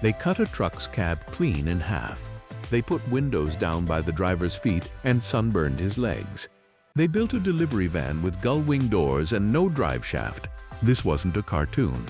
They cut a truck's cab clean in half. They put windows down by the driver's feet and sunburned his legs. They built a delivery van with gull-wing doors and no drive shaft. This wasn't a cartoon.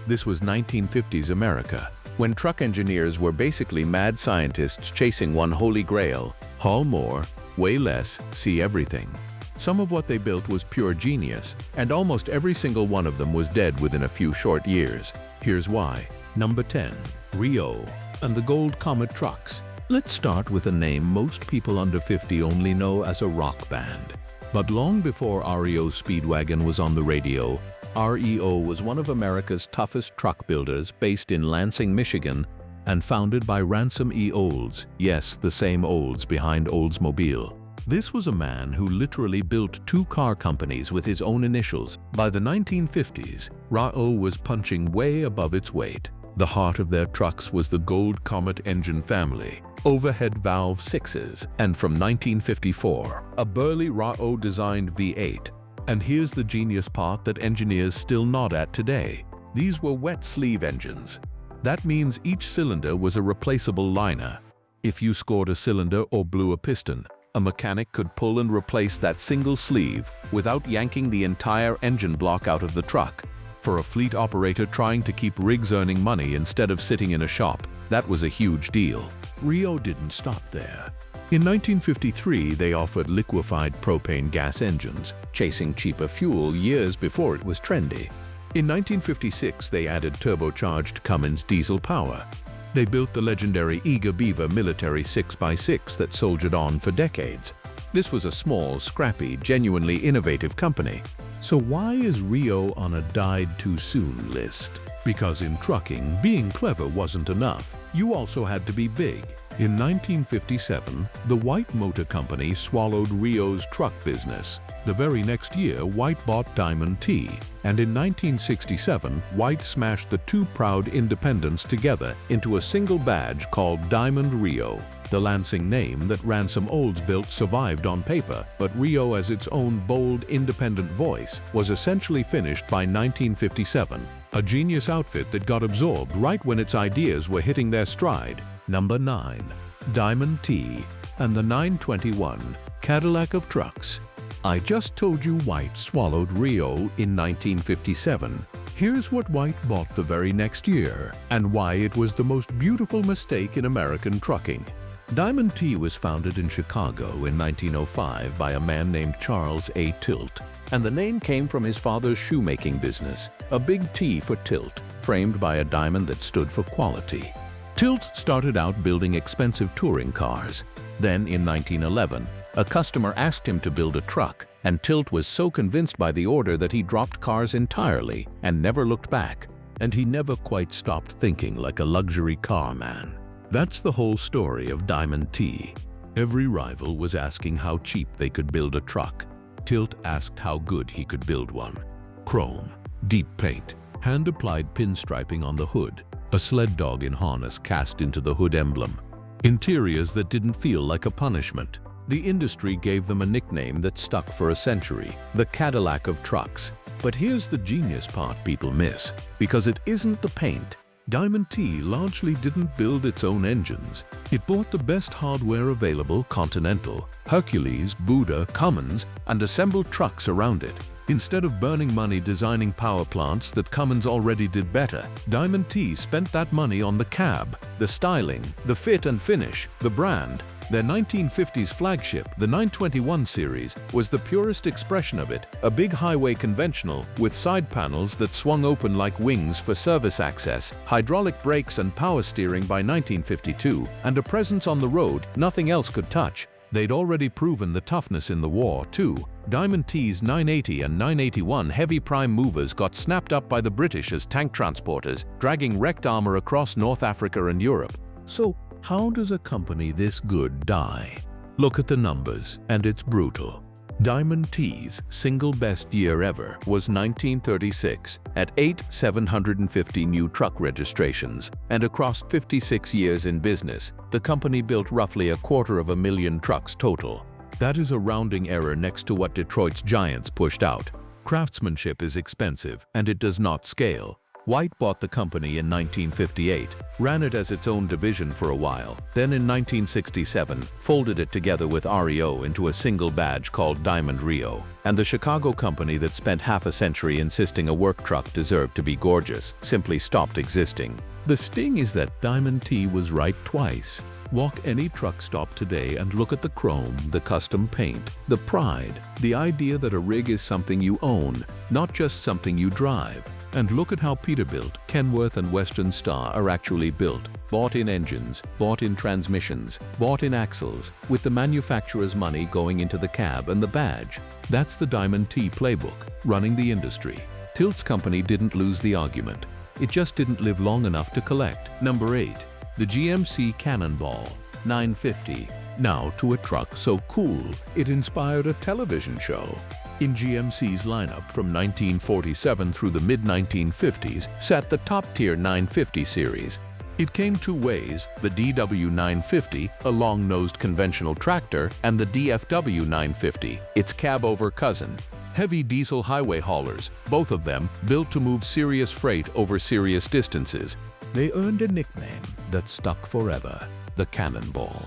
This was 1950s America, when truck engineers were basically mad scientists chasing one holy grail: haul more, weigh less, see everything. Some of what they built was pure genius, and almost every single one of them was dead within a few short years. Here's why. Number 10. Reo and the Gold Comet trucks. Let's start with a name most people under 50 only know as a rock band. But long before REO Speedwagon was on the radio, REO was one of America's toughest truck builders based in Lansing, Michigan, and founded by Ransom E. Olds, yes, the same Olds behind Oldsmobile. This was a man who literally built two car companies with his own initials. By the 1950s, REO was punching way above its weight. The heart of their trucks was the Gold Comet engine family, overhead valve 6s, and from 1954, a burly REO-designed V8. And here's the genius part that engineers still nod at today. These were wet sleeve engines. That means each cylinder was a replaceable liner. If you scored a cylinder or blew a piston, a mechanic could pull and replace that single sleeve without yanking the entire engine block out of the truck. For a fleet operator trying to keep rigs earning money instead of sitting in a shop, that was a huge deal. REO didn't stop there. In 1953, they offered liquefied propane gas engines, chasing cheaper fuel years before it was trendy. In 1956, they added turbocharged Cummins diesel power. They built the legendary Eager Beaver military 6x6 that soldiered on for decades. This was a small, scrappy, genuinely innovative company. So why is REO on a died-too-soon list? Because in trucking, being clever wasn't enough. You also had to be big. In 1957, the White Motor Company swallowed REO's truck business. The very next year, White bought Diamond T, and in 1967, White smashed the two proud independents together into a single badge called Diamond REO. The Lansing name that Ransom Olds built survived on paper, but REO as its own bold, independent voice was essentially finished by 1957. A genius outfit that got absorbed right when its ideas were hitting their stride. Number 9. Diamond T and the 921 Cadillac of trucks. I just told you White swallowed REO in 1957. Here's what White bought the very next year, and why it was the most beautiful mistake in American trucking. Diamond T was founded in Chicago in 1905 by a man named Charles A. Tilt, and the name came from his father's shoemaking business, a big T for Tilt, framed by a diamond that stood for quality. Tilt started out building expensive touring cars. Then in 1911, a customer asked him to build a truck, and Tilt was so convinced by the order that he dropped cars entirely and never looked back. And he never quite stopped thinking like a luxury car man. That's the whole story of Diamond T. Every rival was asking how cheap they could build a truck. Tilt asked how good he could build one. Chrome, deep paint, hand-applied pinstriping on the hood, a sled dog in harness cast into the hood emblem. Interiors that didn't feel like a punishment. The industry gave them a nickname that stuck for a century, the Cadillac of trucks. But here's the genius part people miss, because it isn't the paint. Diamond T largely didn't build its own engines. It bought the best hardware available, Continental, Hercules, Buda, Cummins, and assembled trucks around it. Instead of burning money designing power plants that Cummins already did better, Diamond T spent that money on the cab, the styling, the fit and finish, the brand. Their 1950s flagship, the 921 series, was the purest expression of it, a big highway conventional with side panels that swung open like wings for service access, hydraulic brakes and power steering by 1952, and a presence on the road nothing else could touch. They'd already proven the toughness in the war, too. Diamond T's 980 and 981 heavy prime movers got snapped up by the British as tank transporters, dragging wrecked armor across North Africa and Europe. So, how does a company this good die? Look at the numbers, and it's brutal. Diamond T's single best year ever was 1936 at 8,750 new truck registrations, and across 56 years in business, the company built roughly 250,000 trucks total. That is a rounding error next to what Detroit's giants pushed out. Craftsmanship is expensive, and it does not scale. White bought the company in 1958, ran it as its own division for a while, then in 1967 folded it together with REO into a single badge called Diamond Reo, and the Chicago company that spent half a century insisting a work truck deserved to be gorgeous simply stopped existing. The sting is that Diamond T was right twice. Walk any truck stop today and look at the chrome, the custom paint, the pride, the idea that a rig is something you own, not just something you drive. And look at how Peterbilt, Kenworth and Western Star are actually built. Bought in engines, bought in transmissions, bought in axles, with the manufacturer's money going into the cab and the badge. That's the Diamond T playbook, running the industry. Tilt's company didn't lose the argument. It just didn't live long enough to collect. Number 8. The GMC Cannonball 950. Now to a truck so cool, it inspired a television show. In GMC's lineup from 1947 through the mid-1950s sat the top-tier 950 series. It came two ways, the DW 950, a long-nosed conventional tractor, and the DFW 950, its cab-over cousin. Heavy diesel highway haulers, both of them built to move serious freight over serious distances. They earned a nickname that stuck forever, the Cannonball.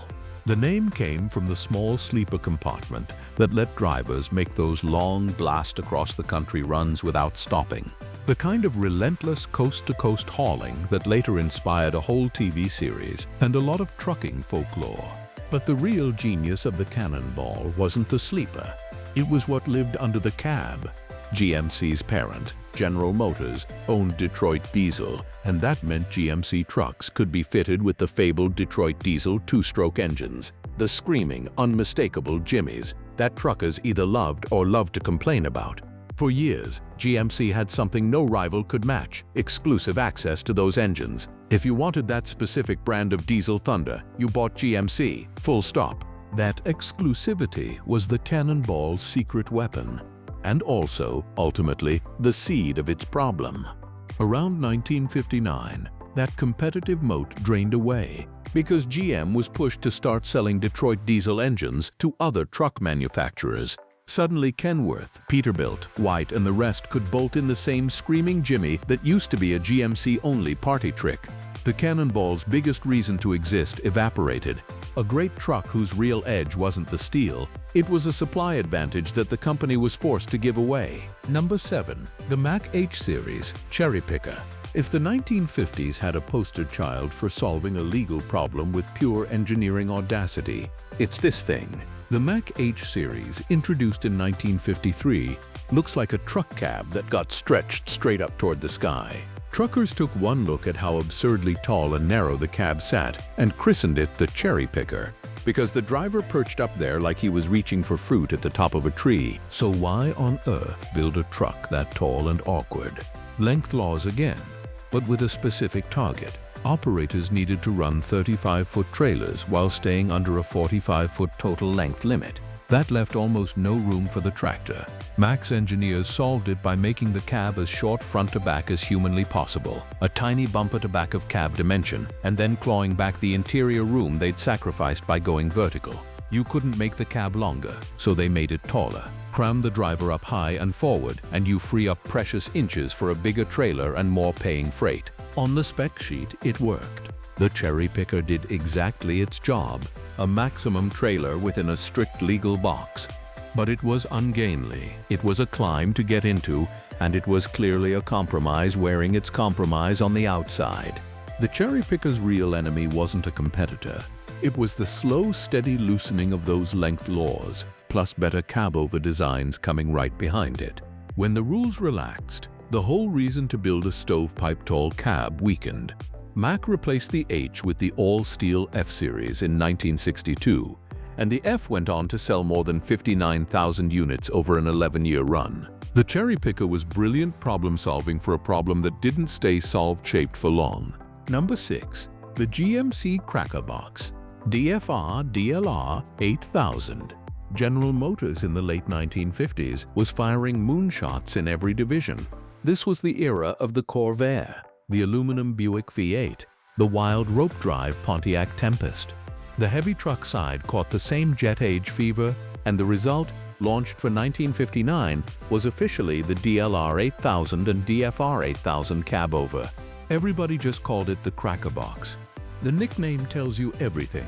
The name came from the small sleeper compartment that let drivers make those long blast-across-the-country runs without stopping. The kind of relentless coast-to-coast hauling that later inspired a whole TV series and a lot of trucking folklore. But the real genius of the Cannonball wasn't the sleeper. It was what lived under the cab. GMC's parent, General Motors, owned Detroit Diesel, and that meant GMC trucks could be fitted with the fabled Detroit Diesel two-stroke engines, the screaming, unmistakable Jimmies that truckers either loved or loved to complain about. For years, GMC had something no rival could match: exclusive access to those engines. If you wanted that specific brand of diesel thunder, you bought GMC, full stop. That exclusivity was the Cannonball's secret weapon. And also, ultimately, the seed of its problem. Around 1959, that competitive moat drained away because GM was pushed to start selling Detroit diesel engines to other truck manufacturers. Suddenly Kenworth, Peterbilt, White and the rest could bolt in the same screaming Jimmy that used to be a GMC-only party trick. The Cannonball's biggest reason to exist evaporated. A great truck whose real edge wasn't the steel, it was a supply advantage that the company was forced to give away. Number 7. The Mack H-Series Cherrypicker. If the 1950s had a poster child for solving a legal problem with pure engineering audacity, it's this thing. The Mack H-Series, introduced in 1953, looks like a truck cab that got stretched straight up toward the sky. Truckers took one look at how absurdly tall and narrow the cab sat and christened it the Cherrypicker, because the driver perched up there like he was reaching for fruit at the top of a tree. So why on earth build a truck that tall and awkward? Length laws again, but with a specific target. Operators needed to run 35-foot trailers while staying under a 45-foot total length limit. That left almost no room for the tractor. Mack's engineers solved it by making the cab as short front to back as humanly possible, a tiny bumper to back of cab dimension, and then clawing back the interior room they'd sacrificed by going vertical. You couldn't make the cab longer, so they made it taller. Cram the driver up high and forward, and you free up precious inches for a bigger trailer and more paying freight. On the spec sheet, it worked. The Cherrypicker did exactly its job, a maximum trailer within a strict legal box. But it was ungainly, it was a climb to get into, and it was clearly a compromise wearing its compromise on the outside. The Cherrypicker's real enemy wasn't a competitor. It was the slow, steady loosening of those length laws, plus better cab-over designs coming right behind it. When the rules relaxed, the whole reason to build a stovepipe-tall cab weakened. Mack replaced the H with the all-steel F-Series in 1962, and the F went on to sell more than 59,000 units over an 11-year run. The Cherrypicker was brilliant problem-solving for a problem that didn't stay solved-shaped for long. Number 6. The GMC Cracker Box DFR DLR 8000. General Motors in the late 1950s was firing moonshots in every division. This was the era of the Corvair, the aluminum Buick V8, the wild rope-drive Pontiac Tempest. The heavy truck side caught the same jet age fever and the result, launched for 1959, was officially the DLR 8000 and DFR 8000 Cabover. Everybody just called it the Cracker Box. The nickname tells you everything.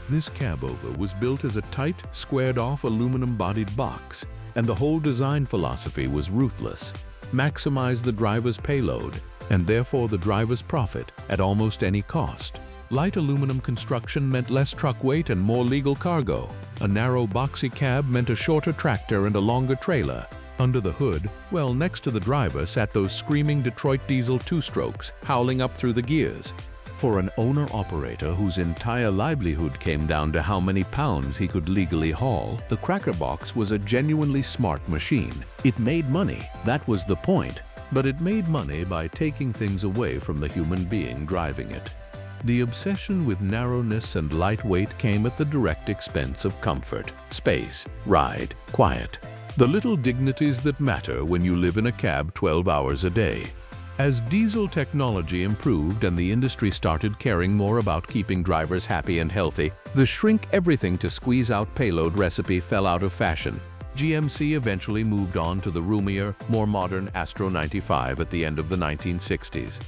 This Cabover was built as a tight, squared-off aluminum-bodied box, and the whole design philosophy was ruthless. Maximize the driver's payload, and therefore the driver's profit, at almost any cost. Light aluminum construction meant less truck weight and more legal cargo. A narrow boxy cab meant a shorter tractor and a longer trailer. Under the hood, well, next to the driver sat those screaming Detroit diesel two-strokes, howling up through the gears. For an owner-operator whose entire livelihood came down to how many pounds he could legally haul, the Cracker Box was a genuinely smart machine. It made money, that was the point, but it made money by taking things away from the human being driving it. The obsession with narrowness and lightweight came at the direct expense of comfort, space, ride, quiet. The little dignities that matter when you live in a cab 12 hours a day. As diesel technology improved and the industry started caring more about keeping drivers happy and healthy, the shrink everything to squeeze out payload recipe fell out of fashion. GMC eventually moved on to the roomier, more modern Astro 95 at the end of the 1960s.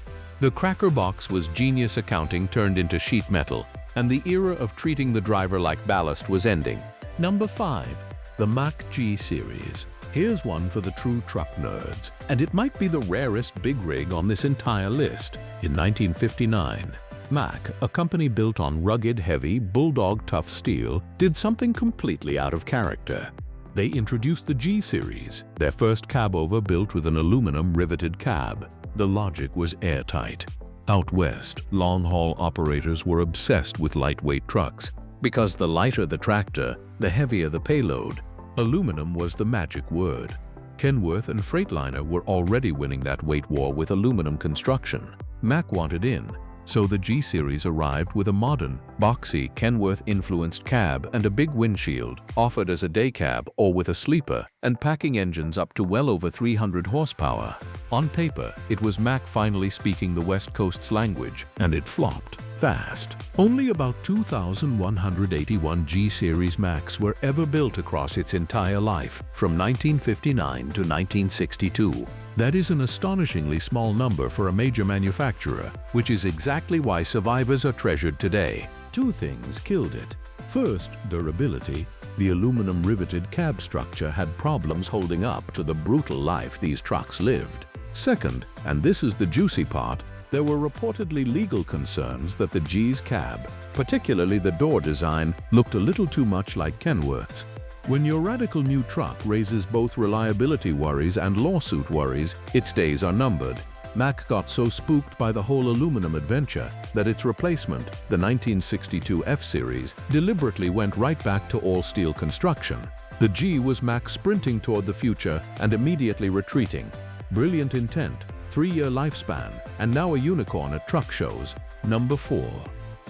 The Cracker Box was genius accounting turned into sheet metal, and the era of treating the driver like ballast was ending. Number 5. The Mack G-Series. Here's one for the true truck nerds, and it might be the rarest big rig on this entire list. In 1959, Mack, a company built on rugged, heavy, bulldog-tough steel, did something completely out of character. They introduced the G-Series, their first cabover built with an aluminum riveted cab. The logic was airtight. Out west, long-haul operators were obsessed with lightweight trucks. Because the lighter the tractor, the heavier the payload. Aluminum was the magic word. Kenworth and Freightliner were already winning that weight war with aluminum construction. Mack wanted in, so the G-Series arrived with a modern, boxy, Kenworth-influenced cab and a big windshield, offered as a day cab or with a sleeper, and packing engines up to well over 300 horsepower. On paper, it was Mack finally speaking the West Coast's language, and it flopped fast. Only about 2,181 G-Series Macks were ever built across its entire life, from 1959 to 1962. That is an astonishingly small number for a major manufacturer, which is exactly why survivors are treasured today. Two things killed it. First, durability. The aluminum riveted cab structure had problems holding up to the brutal life these trucks lived. Second, and this is the juicy part, there were reportedly legal concerns that the G's cab, particularly the door design, looked a little too much like Kenworth's. When your radical new truck raises both reliability worries and lawsuit worries, its days are numbered. Mack got so spooked by the whole aluminum adventure that its replacement, the 1962 F-Series, deliberately went right back to all-steel construction. The G was Mack sprinting toward the future and immediately retreating. Brilliant intent, 3-year lifespan, and now a unicorn at truck shows. Number 4.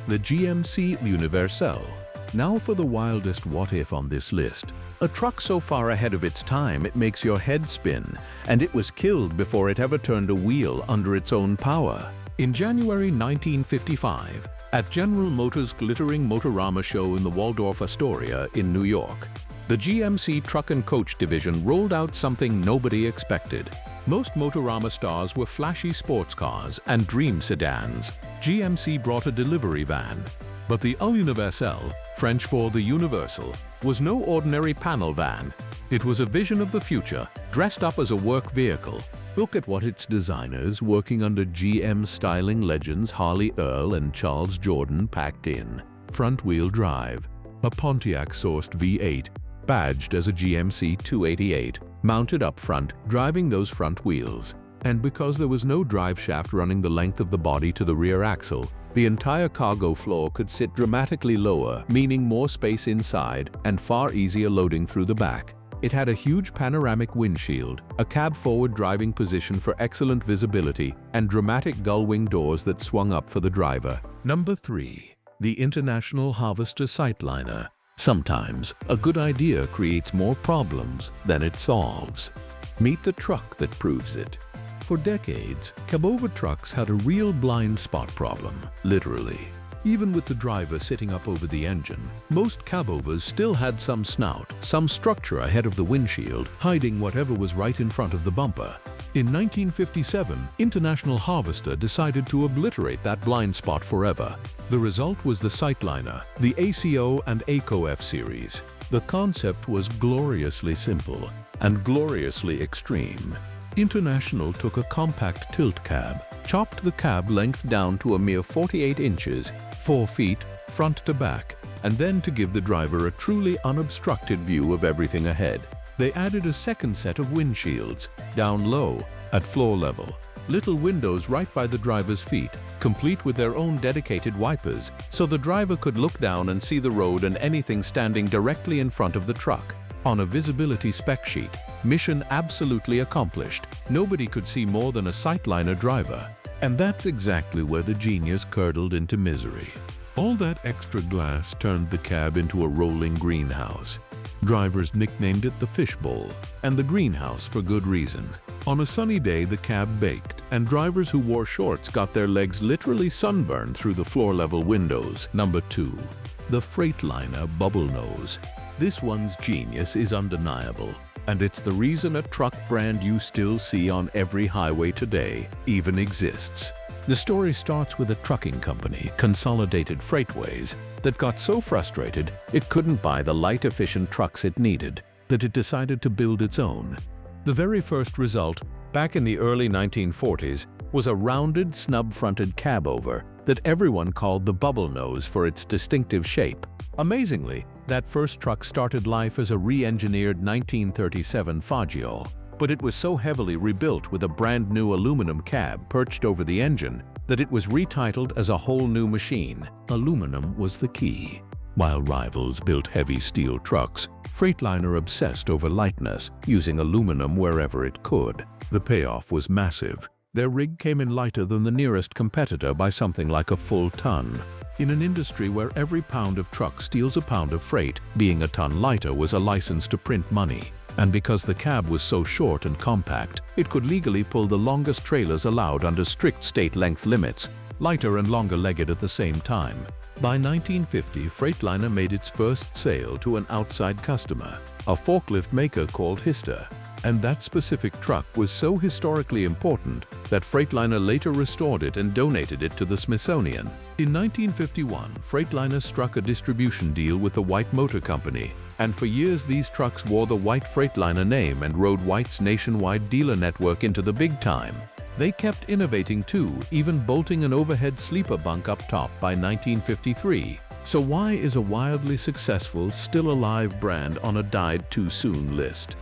The GMC L'Universelle. Now for the wildest what-if on this list. A truck so far ahead of its time it makes your head spin, and it was killed before it ever turned a wheel under its own power. In January 1955, at General Motors' glittering Motorama show in the Waldorf Astoria in New York, the GMC Truck and Coach division rolled out something nobody expected. Most Motorama stars were flashy sports cars and dream sedans. GMC brought a delivery van. But the L'Universelle, French for the Universal, was no ordinary panel van. It was a vision of the future, dressed up as a work vehicle. Look at what its designers, working under GM styling legends Harley Earl and Charles Jordan, packed in. Front-wheel drive, a Pontiac-sourced V8, badged as a GMC 288, mounted up front, driving those front wheels. And because there was no drive shaft running the length of the body to the rear axle, the entire cargo floor could sit dramatically lower, meaning more space inside and far easier loading through the back. It had a huge panoramic windshield, a cab-forward driving position for excellent visibility, and dramatic gull-wing doors that swung up for the driver. Number 3. The International Harvester Sightliner. Sometimes, a good idea creates more problems than it solves. Meet the truck that proves it. For decades, cabover trucks had a real blind spot problem, literally. Even with the driver sitting up over the engine, most cabovers still had some snout, some structure ahead of the windshield, hiding whatever was right in front of the bumper. In 1957, International Harvester decided to obliterate that blind spot forever. The result was the Sightliner, the ACO and ACO F-Series. The concept was gloriously simple and gloriously extreme. International took a compact tilt cab, chopped the cab length down to a mere 48 inches, 4 feet, front to back, and then to give the driver a truly unobstructed view of everything ahead, they added a second set of windshields, down low, at floor level. Little windows right by the driver's feet, complete with their own dedicated wipers, so the driver could look down and see the road and anything standing directly in front of the truck. On a visibility spec sheet, mission absolutely accomplished. Nobody could see more than a Sightliner driver. And that's exactly where the genius curdled into misery. All that extra glass turned the cab into a rolling greenhouse. Drivers nicknamed it the fishbowl, and the greenhouse for good reason. On a sunny day, the cab baked, and drivers who wore shorts got their legs literally sunburned through the floor-level windows. Number 2. The Freightliner Bubblenose. This one's genius is undeniable, and it's the reason a truck brand you still see on every highway today even exists. The story starts with a trucking company, Consolidated Freightways, that got so frustrated it couldn't buy the light, efficient trucks it needed that it decided to build its own. The very first result, back in the early 1940s, was a rounded, snub-fronted cabover that everyone called the Bubblenose for its distinctive shape. Amazingly, that first truck started life as a re-engineered 1937 Fagioli, but it was so heavily rebuilt with a brand new aluminum cab perched over the engine that it was retitled as a whole new machine. Aluminum was the key. While rivals built heavy steel trucks, Freightliner obsessed over lightness, using aluminum wherever it could. The payoff was massive. Their rig came in lighter than the nearest competitor by something like a full ton. In an industry where every pound of truck steals a pound of freight, being a ton lighter was a license to print money. And because the cab was so short and compact, it could legally pull the longest trailers allowed under strict state length limits, lighter and longer-legged at the same time. By 1950, Freightliner made its first sale to an outside customer, a forklift maker called Hister. And that specific truck was so historically important that Freightliner later restored it and donated it to the Smithsonian. In 1951, Freightliner struck a distribution deal with the White Motor Company, and for years these trucks wore the White Freightliner name and rode White's nationwide dealer network into the big time. They kept innovating too, even bolting an overhead sleeper bunk up top by 1953. So why is a wildly successful, still-alive brand on a died-too-soon list?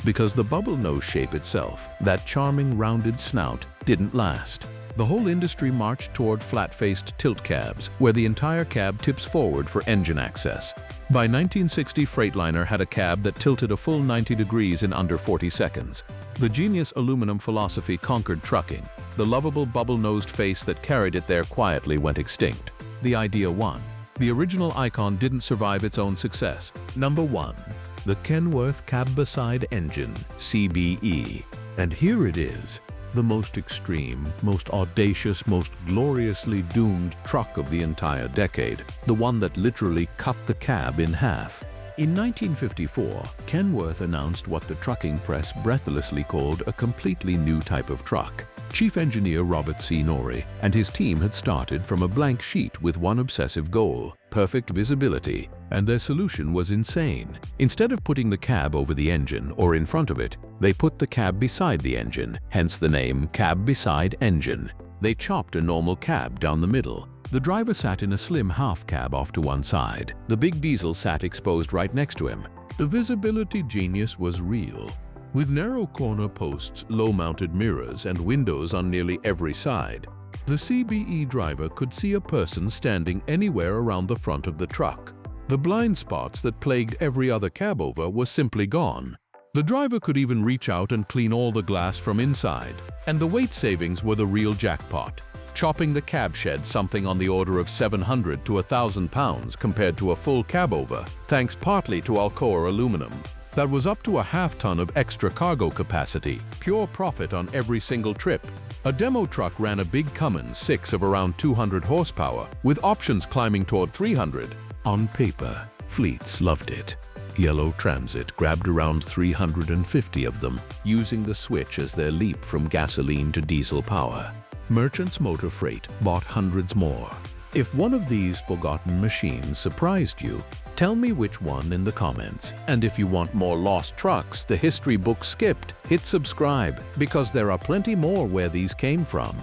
Because the Bubblenose shape itself, that charming rounded snout, didn't last. The whole industry marched toward flat-faced tilt cabs, where the entire cab tips forward for engine access. By 1960, Freightliner had a cab that tilted a full 90 degrees in under 40 seconds. The genius aluminum philosophy conquered trucking. The lovable bubble-nosed face that carried it there quietly went extinct. The idea won. The original icon didn't survive its own success. Number 1. The Kenworth Cab-Beside-Engine, CBE. And here it is, the most extreme, most audacious, most gloriously doomed truck of the entire decade, the one that literally cut the cab in half. In 1954, Kenworth announced what the trucking press breathlessly called a completely new type of truck. Chief engineer Robert C. Norrie and his team had started from a blank sheet with one obsessive goal: perfect visibility, and their solution was insane. Instead of putting the cab over the engine or in front of it, they put the cab beside the engine, hence the name Cab-Beside-Engine. They chopped a normal cab down the middle. The driver sat in a slim half cab off to one side. The big diesel sat exposed right next to him. The visibility genius was real. With narrow corner posts, low-mounted mirrors, and windows on nearly every side, the CBE driver could see a person standing anywhere around the front of the truck. The blind spots that plagued every other cabover were simply gone. The driver could even reach out and clean all the glass from inside. And the weight savings were the real jackpot, chopping the cab shed something on the order of 700 to 1,000 pounds compared to a full cabover, thanks partly to Alcoa aluminum. That was up to a half-ton of extra cargo capacity, pure profit on every single trip. A demo truck ran a big Cummins 6 of around 200 horsepower, with options climbing toward 300. On paper, fleets loved it. Yellow Transit grabbed around 350 of them, using the switch as their leap from gasoline to diesel power. Merchants Motor Freight bought hundreds more. If one of these forgotten machines surprised you, tell me which one in the comments. And if you want more lost trucks the history book skipped, hit subscribe, because there are plenty more where these came from.